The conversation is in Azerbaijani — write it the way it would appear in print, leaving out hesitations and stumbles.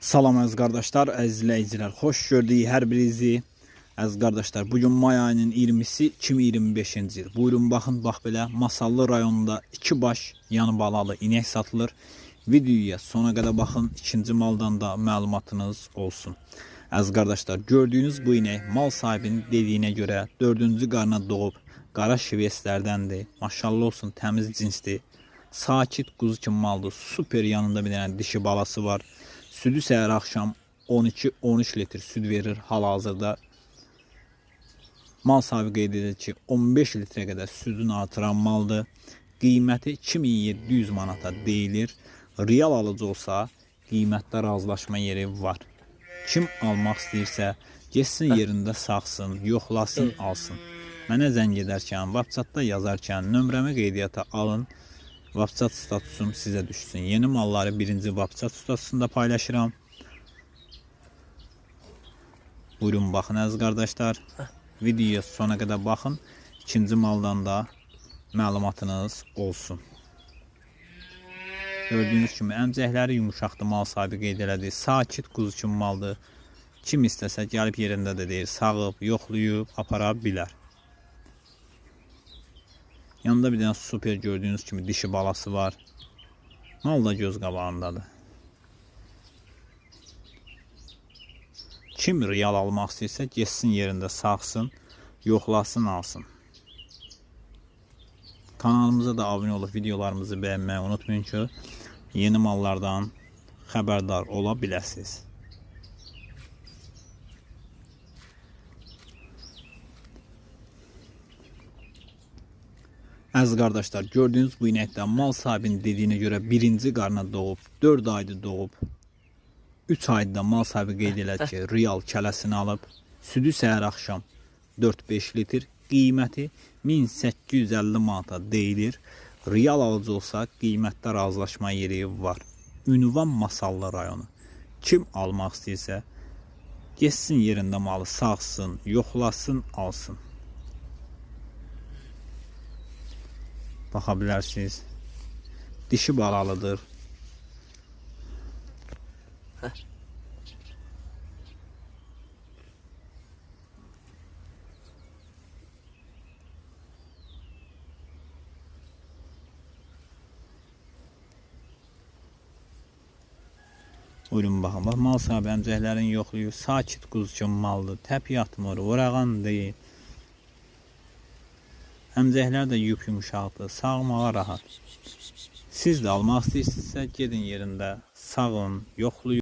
Salam əziz qardaşlar, əziz izləyicilər, xoş gördük hər birinizi. Əziz qardaşlar, bugün may ayının 20-si 2025-ci il. Buyurun baxın, bax belə Masallı rayonunda 2 baş yanı balalı inək satılır. Videoya sona qədər baxın, ikinci maldan da məlumatınız olsun. Əziz qardaşlar, gördüyünüz bu inək mal sahibinin dediyinə görə 4-cü qarına doğub qara şiveslərdəndir. Maşallah olsun, təmiz cinsdir. Sakit quzu kimi maldır. Super, yanında bir dənə dişi balası var. Südü səhər axşam 12-13 litr süd verir hal-hazırda. Mal sahibi qeyd edir ki, 15 litrə qədər südünü artıran maldır. Qiyməti 2700 manata deyilir. Real alıcı olsa qiymətdə razılaşma yeri var. Kim almaq istəyirsə geçsin yerində saxsın, yoxlasın, alsın. Mənə zəng edərkən, WhatsAppda yazarkən nömrəmi qeydiyyata alın. WhatsApp statusum sizə düşsün. Yeni malları birinci WhatsApp statusunda paylaşıram. Buyurun baxın əziz qardaşlar. Videoya sona qədər baxın. İkinci maldan da məlumatınız olsun. Gördüyünüz kimi əmcəkləri yumuşaqdır, mal sahibi qeyd elədi. Sakit quzu kimi maldır. Kim istəsə gəlib yerində də deyir, sağıb, yoxlayıb, apara bilər. Yanında bir dənə super, gördüyünüz kimi dişi balası var. Mal da göz qabağındadır. Kim real almaq istəyirsə geçsin yerində saxsın, yoxlasın, alsın. Kanalımıza da abunə olub videolarımızı bəyənməyi unutmayın ki, yeni mallardan xəbərdar ola biləsiniz. Əziz qardaşlar, gördüyünüz bu inəkdə mal sahibinin dediyinə görə birinci qarına doğub, 4 ayda doğub, 3 ayda mal sahibi qeyd elədi ki, real kələsini alıb, südü səhər axşam 4-5 litr, qiyməti 1850 manata deyilir. Real alıcı olsa qiymətdə razılaşma yeri var. Ünvan Masallı rayonu. Kim almaq istəyirsə geçsin yerində malı saxsın, yoxlasın, alsın. Baxa bilərsiniz. Dişi balalıdır. Buyurun baxın. Bax, mal sahibi əmcəklərin yoxluyor. Sakit quzu kimi maldır. Təp yatmır, vurağan deyil. Əmcəklər də yumuşaqdır, sağmağa rahat. Siz də almaq istəyirsinizsə gedin yerində sağın, yoxlayın.